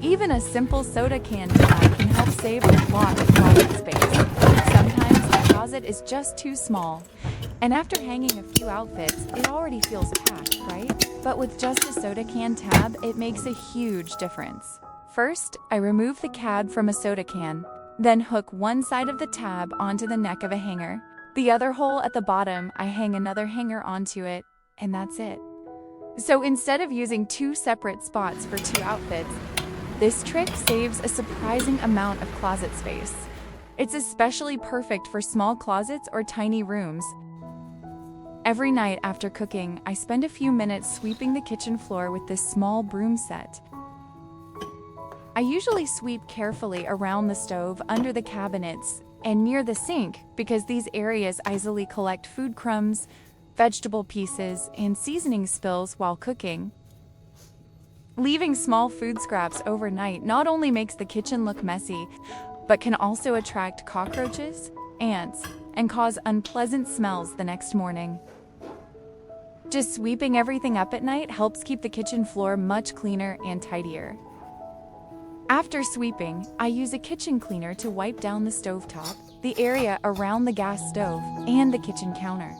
Even a simple soda can tag can help save a lot of closet space. Sometimes the closet is just too small, And after hanging a few outfits, it already feels packed, right? But with just a soda can tab, it makes a huge difference. First, I remove the cap from a soda can, then hook one side of the tab onto the neck of a hanger. The other hole at the bottom, I hang another hanger onto it, and that's it. So instead of using two separate spots for two outfits, this trick saves a surprising amount of closet space. It's especially perfect for small closets or tiny rooms. Every night after cooking, I spend a few minutes sweeping the kitchen floor with this small broom set. I usually sweep carefully around the stove, under the cabinets, and near the sink because these areas easily collect food crumbs, vegetable pieces, and seasoning spills while cooking. Leaving small food scraps overnight not only makes the kitchen look messy, but can also attract cockroaches, ants, and cause unpleasant smells the next morning. Just sweeping everything up at night helps keep the kitchen floor much cleaner and tidier. After sweeping, I use a kitchen cleaner to wipe down the stovetop, the area around the gas stove, and the kitchen counter.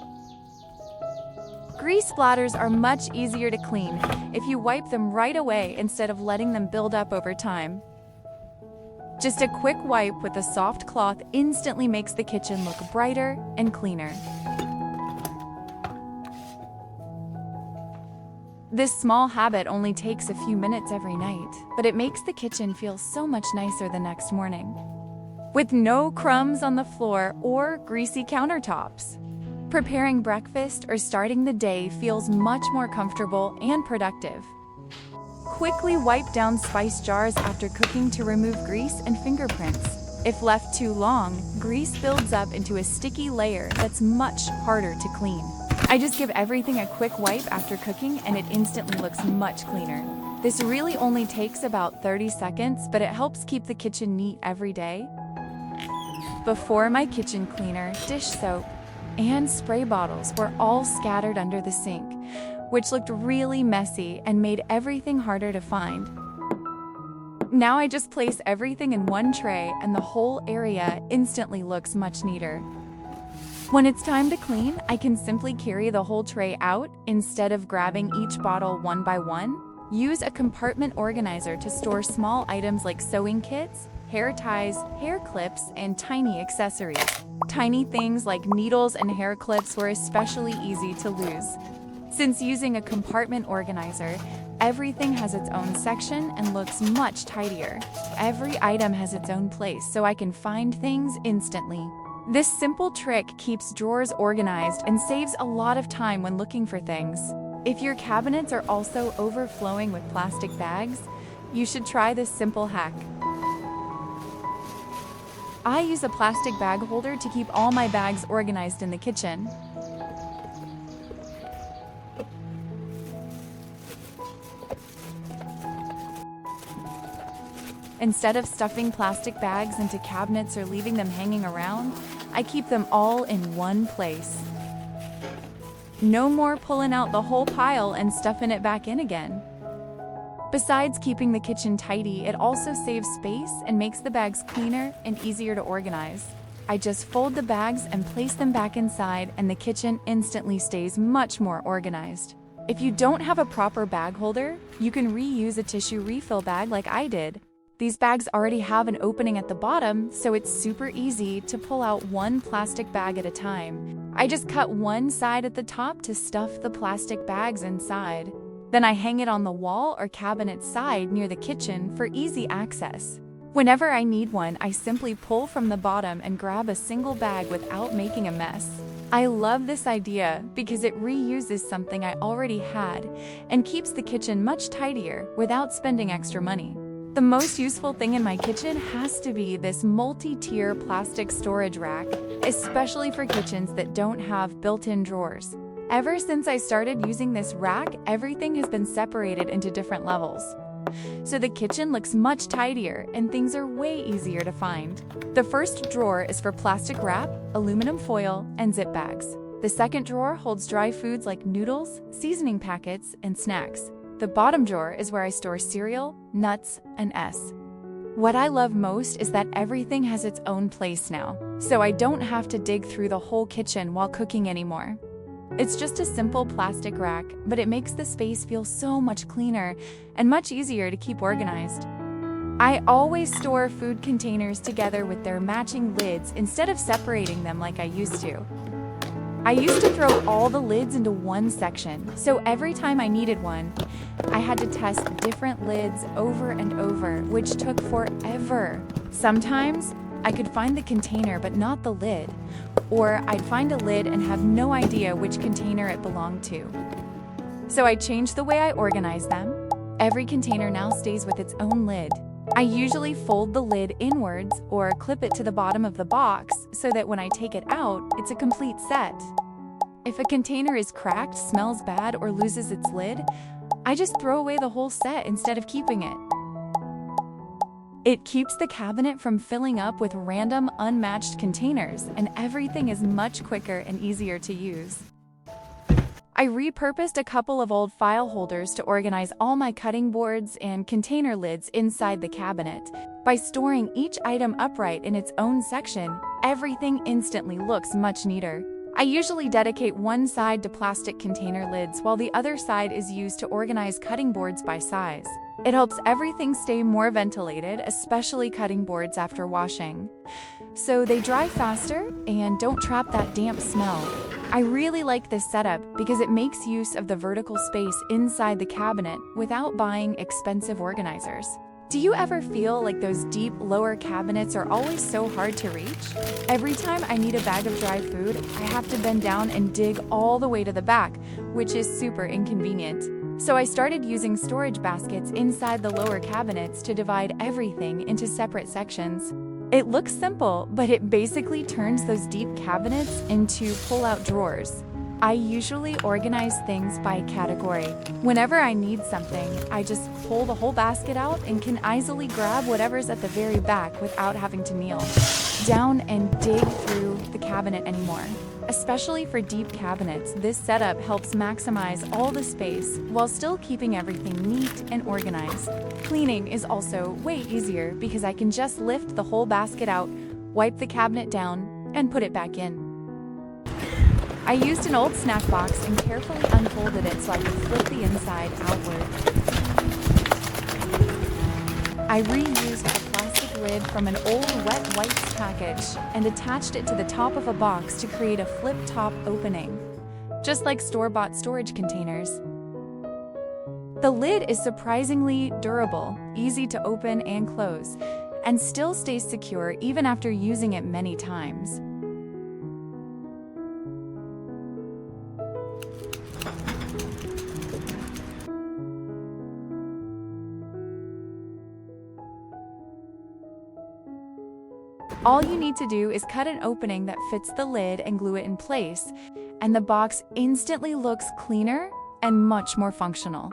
Grease splatters are much easier to clean if you wipe them right away instead of letting them build up over time. Just a quick wipe with a soft cloth instantly makes the kitchen look brighter and cleaner. This small habit only takes a few minutes every night, but it makes the kitchen feel so much nicer the next morning. With no crumbs on the floor or greasy countertops. Preparing breakfast or starting the day feels much more comfortable and productive. Quickly wipe down spice jars after cooking to remove grease and fingerprints. If left too long, grease builds up into a sticky layer that's much harder to clean. I just give everything a quick wipe after cooking and it instantly looks much cleaner. This really only takes about 30 seconds, but it helps keep the kitchen neat every day. Before my kitchen cleaner, dish soap, and spray bottles were all scattered under the sink, which looked really messy and made everything harder to find. Now I just place everything in one tray and the whole area instantly looks much neater. When it's time to clean, I can simply carry the whole tray out instead of grabbing each bottle one by one. Use a compartment organizer to store small items like sewing kits, hair ties, hair clips, and tiny accessories. Tiny things like needles and hair clips were especially easy to lose. Since using a compartment organizer, everything has its own section and looks much tidier. Every item has its own place, so I can find things instantly. This simple trick keeps drawers organized and saves a lot of time when looking for things. If your cabinets are also overflowing with plastic bags, you should try this simple hack. I use a plastic bag holder to keep all my bags organized in the kitchen. Instead of stuffing plastic bags into cabinets or leaving them hanging around, I keep them all in one place. No more pulling out the whole pile and stuffing it back in again. Besides keeping the kitchen tidy, it also saves space and makes the bags cleaner and easier to organize. I just fold the bags and place them back inside, and the kitchen instantly stays much more organized. If you don't have a proper bag holder, you can reuse a tissue refill bag like I did. These bags already have an opening at the bottom, so it's super easy to pull out one plastic bag at a time. I just cut one side at the top to stuff the plastic bags inside. Then I hang it on the wall or cabinet side near the kitchen for easy access. Whenever I need one, I simply pull from the bottom and grab a single bag without making a mess. I love this idea because it reuses something I already had and keeps the kitchen much tidier without spending extra money. The most useful thing in my kitchen has to be this multi-tier plastic storage rack, especially for kitchens that don't have built-in drawers. Ever since I started using this rack, everything has been separated into different levels. So the kitchen looks much tidier and things are way easier to find. The first drawer is for plastic wrap, aluminum foil, and zip bags. The second drawer holds dry foods like noodles, seasoning packets, and snacks. The bottom drawer is where I store cereal, nuts, and S. What I love most is that everything has its own place now. so I don't have to dig through the whole kitchen while cooking anymore. It's just a simple plastic rack, but it makes the space feel so much cleaner and much easier to keep organized. I always store food containers together with their matching lids instead of separating them like I used to. I used to throw all the lids into one section, so every time I needed one, I had to test different lids over and over, which took forever. Sometimes I could find the container but not the lid, or I'd find a lid and have no idea which container it belonged to. So I changed the way I organize them. Every container now stays with its own lid. I usually fold the lid inwards or clip it to the bottom of the box so that when I take it out, it's a complete set. If a container is cracked, smells bad, or loses its lid, I just throw away the whole set instead of keeping it. It keeps the cabinet from filling up with random, unmatched containers, and everything is much quicker and easier to use. I repurposed a couple of old file holders to organize all my cutting boards and container lids inside the cabinet. By storing each item upright in its own section, everything instantly looks much neater. I usually dedicate one side to plastic container lids while the other side is used to organize cutting boards by size. It helps everything stay more ventilated, especially cutting boards after washing, so they dry faster and don't trap that damp smell. I really like this setup because it makes use of the vertical space inside the cabinet without buying expensive organizers. Do you ever feel like those deep lower cabinets are always so hard to reach? Every time I need a bag of dry food, I have to bend down and dig all the way to the back, which is super inconvenient. So I started using storage baskets inside the lower cabinets to divide everything into separate sections. It looks simple, but it basically turns those deep cabinets into pull-out drawers. I usually organize things by category. Whenever I need something, I just pull the whole basket out and can easily grab whatever's at the very back without having to kneel down and dig through the cabinet anymore. Especially for deep cabinets, this setup helps maximize all the space while still keeping everything neat and organized. Cleaning is also way easier because I can just lift the whole basket out, wipe the cabinet down, and put it back in. I used an old snack box and carefully unfolded it so I could flip the inside outward. I reused a plastic lid from an old wet wipes package and attached it to the top of a box to create a flip-top opening, just like store-bought storage containers. The lid is surprisingly durable, easy to open and close, and still stays secure even after using it many times. All you need to do is cut an opening that fits the lid and glue it in place, and the box instantly looks cleaner and much more functional.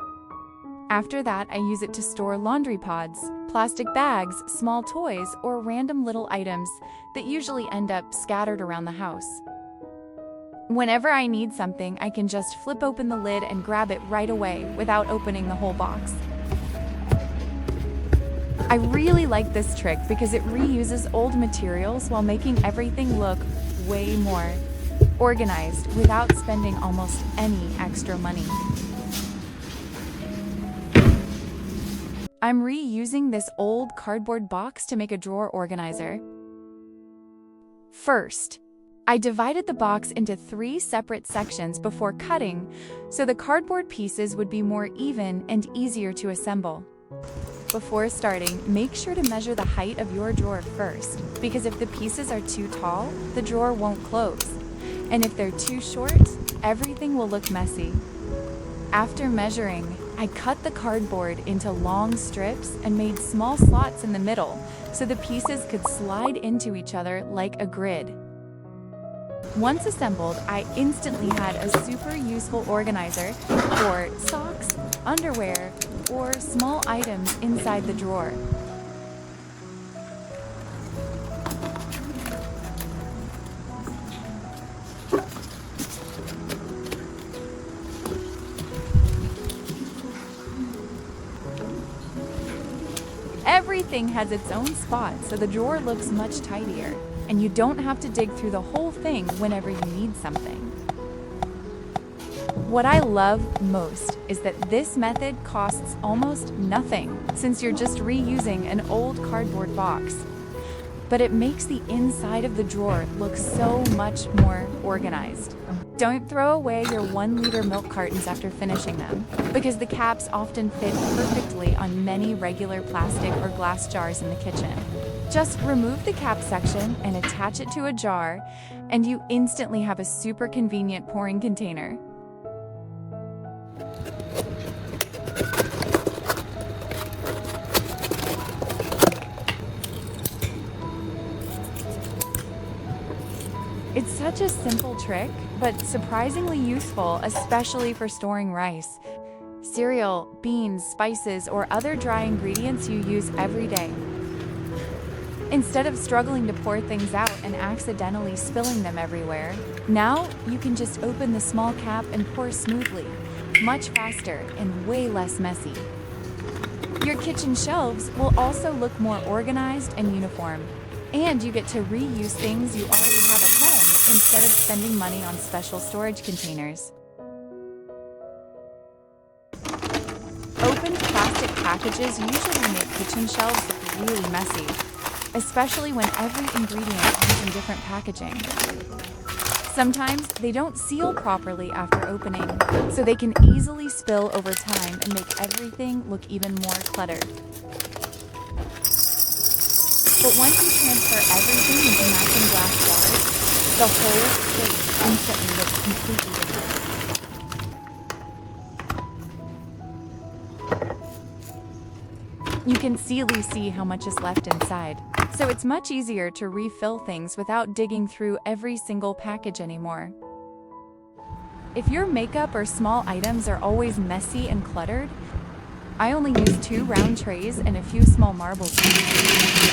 After that, I use it to store laundry pods, plastic bags, small toys, or random little items that usually end up scattered around the house. Whenever I need something, I can just flip open the lid and grab it right away without opening the whole box. I really like this trick because it reuses old materials while making everything look way more organized without spending almost any extra money. I'm reusing this old cardboard box to make a drawer organizer. First, I divided the box into 3 separate sections before cutting, so the cardboard pieces would be more even and easier to assemble. Before starting, make sure to measure the height of your drawer first, because if the pieces are too tall, the drawer won't close. And if they're too short, everything will look messy. After measuring, I cut the cardboard into long strips and made small slots in the middle so the pieces could slide into each other like a grid. Once assembled, I instantly had a super useful organizer for socks, underwear, or small items inside the drawer. Everything has its own spot, so the drawer looks much tidier. and you don't have to dig through the whole thing whenever you need something. What I love most is that this method costs almost nothing, since you're just reusing an old cardboard box. But it makes the inside of the drawer look so much more organized. Don't throw away your 1-liter milk cartons after finishing them, because the caps often fit perfectly on many regular plastic or glass jars in the kitchen. Just remove the cap section and attach it to a jar, and you instantly have a super convenient pouring container. It's such a simple trick, but surprisingly useful, especially for storing rice, cereal, beans, spices, or other dry ingredients you use every day. Instead of struggling to pour things out and accidentally spilling them everywhere, now you can just open the small cap and pour smoothly, much faster and way less messy. Your kitchen shelves will also look more organized and uniform, and you get to reuse things you already have at home instead of spending money on special storage containers. Opened plastic packages usually make kitchen shelves look really messy, especially when every ingredient comes in different packaging. Sometimes they don't seal properly after opening, so they can easily spill over time and make everything look even more cluttered. But once you transfer everything into matching glass jars, the whole space instantly looks completely different. You can easily see how much is left inside, so it's much easier to refill things without digging through every single package anymore. If your makeup or small items are always messy and cluttered, I only use 2 round trays and a few small marbles.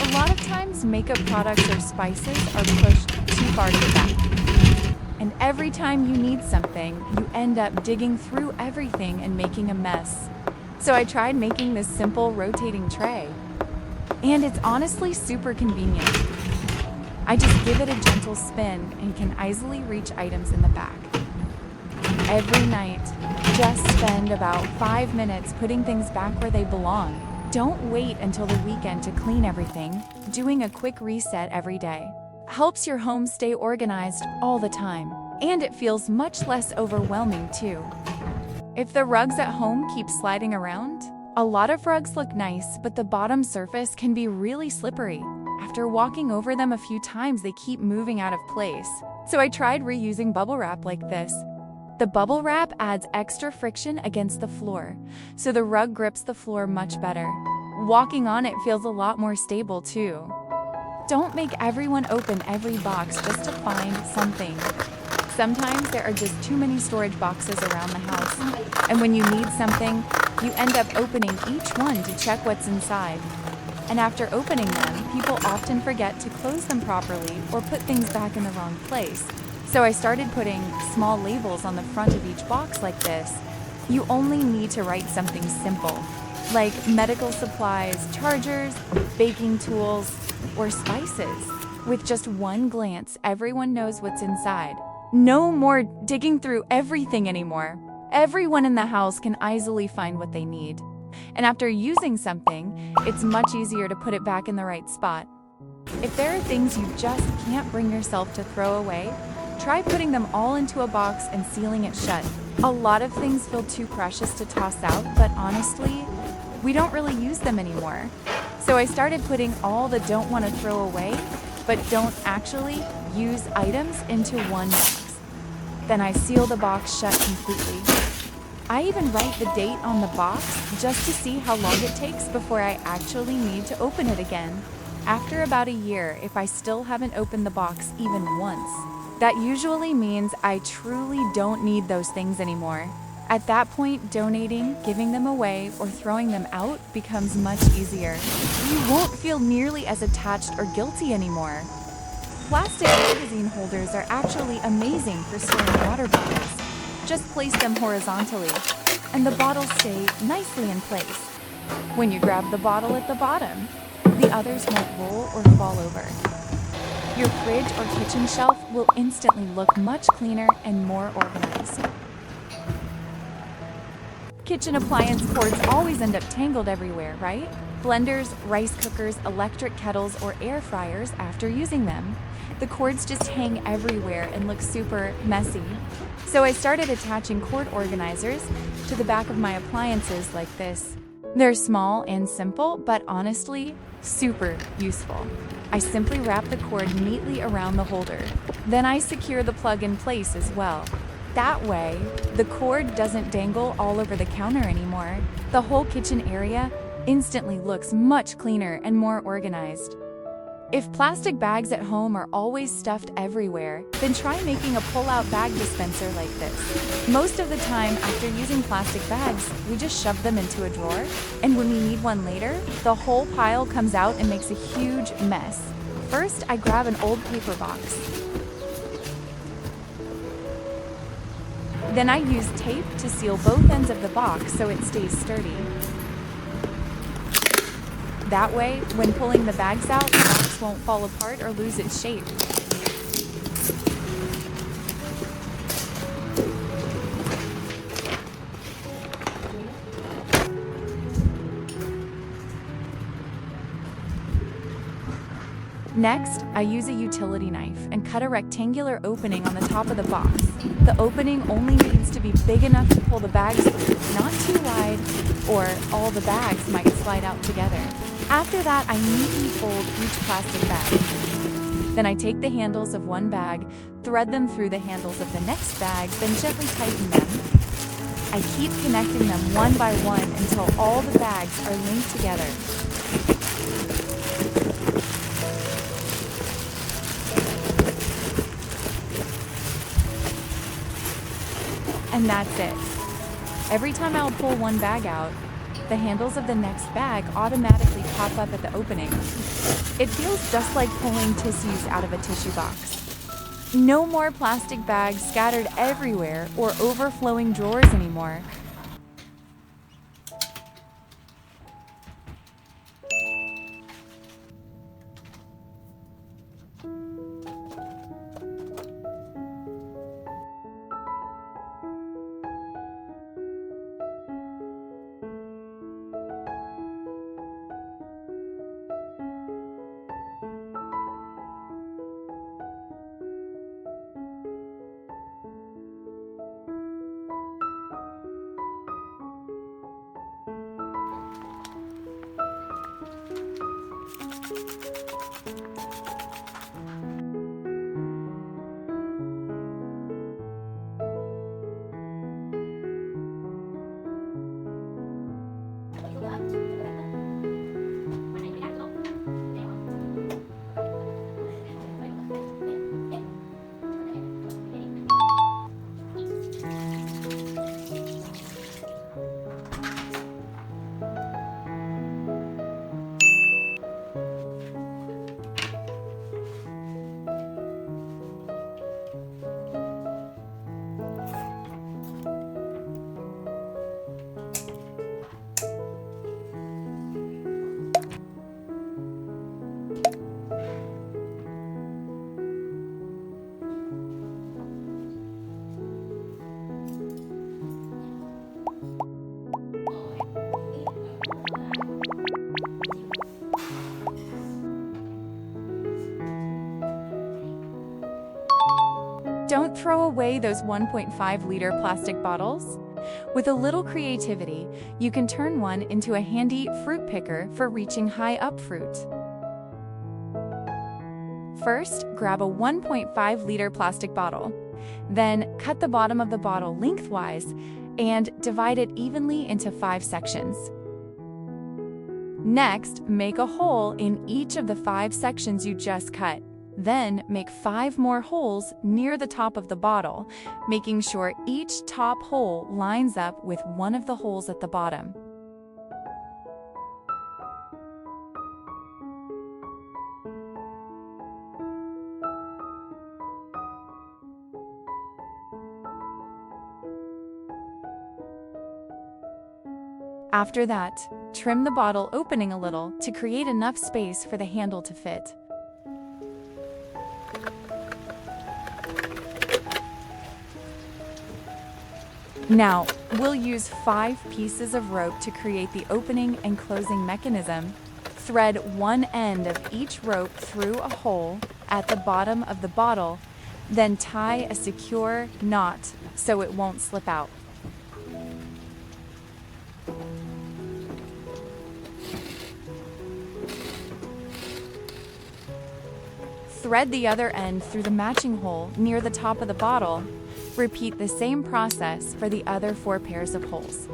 A lot of times, makeup products or spices are pushed too far to the back. And every time you need something, you end up digging through everything and making a mess. So I tried making this simple rotating tray. And it's honestly super convenient. I just give it a gentle spin and can easily reach items in the back. Every night, just spend about 5 minutes putting things back where they belong. Don't wait until the weekend to clean everything. Doing a quick reset every day helps your home stay organized all the time, and it feels much less overwhelming too. If the rugs at home keep sliding around, a lot of rugs look nice, but the bottom surface can be really slippery. After walking over them a few times, they keep moving out of place. So I tried reusing bubble wrap like this. The bubble wrap adds extra friction against the floor, so the rug grips the floor much better. Walking on it feels a lot more stable too. Don't make everyone open every box just to find something. Sometimes there are just too many storage boxes around the house, and when you need something, you end up opening each one to check what's inside. And after opening them, people often forget to close them properly or put things back in the wrong place. So I started putting small labels on the front of each box like this. You only need to write something simple, like medical supplies, chargers, baking tools, or spices. With just one glance, everyone knows what's inside. No more digging through everything anymore. Everyone in the house can easily find what they need. And after using something, it's much easier to put it back in the right spot. If there are things you just can't bring yourself to throw away, try putting them all into a box and sealing it shut. A lot of things feel too precious to toss out, but honestly, we don't really use them anymore. So I started putting all the don't want to throw away, but don't actually use items into one box. Then I seal the box shut completely. I even write the date on the box just to see how long it takes before I actually need to open it again. After about a year, if I still haven't opened the box even once, that usually means I truly don't need those things anymore. At that point, donating, giving them away, or throwing them out becomes much easier. You won't feel nearly as attached or guilty anymore. Plastic magazine holders are actually amazing for storing water bottles. Just place them horizontally, and the bottles stay nicely in place. When you grab the bottle at the bottom, the others won't roll or fall over. Your fridge or kitchen shelf will instantly look much cleaner and more organized. Kitchen appliance cords always end up tangled everywhere, right? Blenders, rice cookers, electric kettles, or air fryers after using them. The cords just hang everywhere and look super messy. So I started attaching cord organizers to the back of my appliances like this. They're small and simple, but honestly, super useful. I simply wrap the cord neatly around the holder. Then I secure the plug in place as well. That way, the cord doesn't dangle all over the counter anymore. The whole kitchen area instantly looks much cleaner and more organized. If plastic bags at home are always stuffed everywhere, then try making a pull-out bag dispenser like this. Most of the time, after using plastic bags, we just shove them into a drawer, and when we need one later, the whole pile comes out and makes a huge mess. First, I grab an old paper box. Then I use tape to seal both ends of the box so it stays sturdy. That way, when pulling the bags out, the box won't fall apart or lose its shape. Next, I use a utility knife and cut a rectangular opening on the top of the box. The opening only needs to be big enough to pull the bags through, not too wide, or all the bags might slide out together. After that, I neatly fold each plastic bag. Then I take the handles of one bag, thread them through the handles of the next bag, then gently tighten them. I keep connecting them one by one until all the bags are linked together. And that's it. Every time I'll pull one bag out, the handles of the next bag automatically pop up at the opening. It feels just like pulling tissues out of a tissue box. No more plastic bags scattered everywhere or overflowing drawers anymore. Don't throw away those 1.5-liter plastic bottles. With a little creativity, you can turn one into a handy fruit picker for reaching high up fruit. First, grab a 1.5-liter plastic bottle. Then, cut the bottom of the bottle lengthwise and divide it evenly into 5 sections. Next, make a hole in each of the 5 sections you just cut. Then, make 5 more holes near the top of the bottle, making sure each top hole lines up with one of the holes at the bottom. After that, trim the bottle opening a little to create enough space for the handle to fit. Now, we'll use 5 pieces of rope to create the opening and closing mechanism. Thread one end of each rope through a hole at the bottom of the bottle, then tie a secure knot so it won't slip out. Thread the other end through the matching hole near the top of the bottle. Repeat the same process for the other 4 pairs of holes.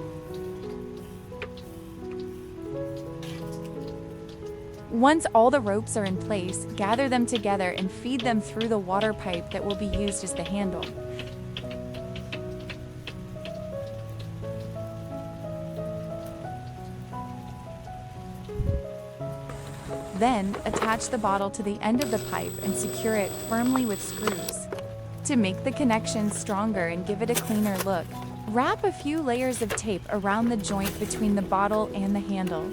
Once all the ropes are in place, gather them together and feed them through the water pipe that will be used as the handle. Then, attach the bottle to the end of the pipe and secure it firmly with screws. To make the connection stronger and give it a cleaner look, wrap a few layers of tape around the joint between the bottle and the handle.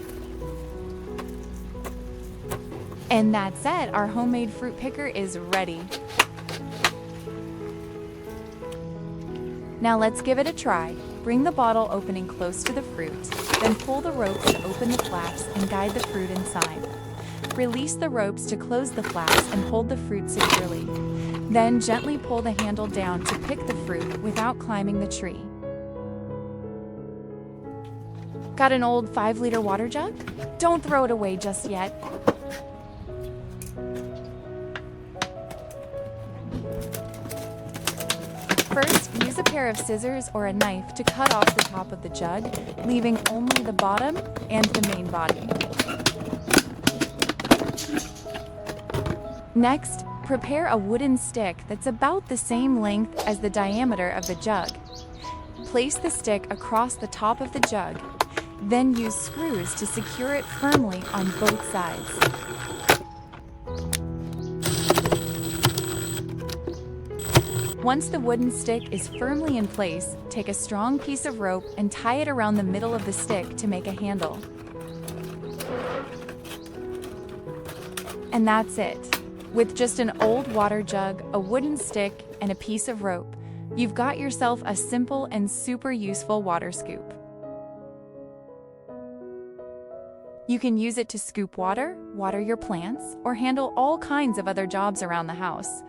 And that's it, our homemade fruit picker is ready. Now let's give it a try. Bring the bottle opening close to the fruit, then pull the ropes to open the flaps and guide the fruit inside. Release the ropes to close the flaps and hold the fruit securely. Then gently pull the handle down to pick the fruit without climbing the tree. Got an old 5-liter water jug? Don't throw it away just yet. First, use a pair of scissors or a knife to cut off the top of the jug, leaving only the bottom and the main body. Next, prepare a wooden stick that's about the same length as the diameter of the jug. Place the stick across the top of the jug, then use screws to secure it firmly on both sides. Once the wooden stick is firmly in place, take a strong piece of rope and tie it around the middle of the stick to make a handle. And that's it. With just an old water jug, a wooden stick, and a piece of rope, you've got yourself a simple and super useful water scoop. You can use it to scoop water, water your plants, or handle all kinds of other jobs around the house.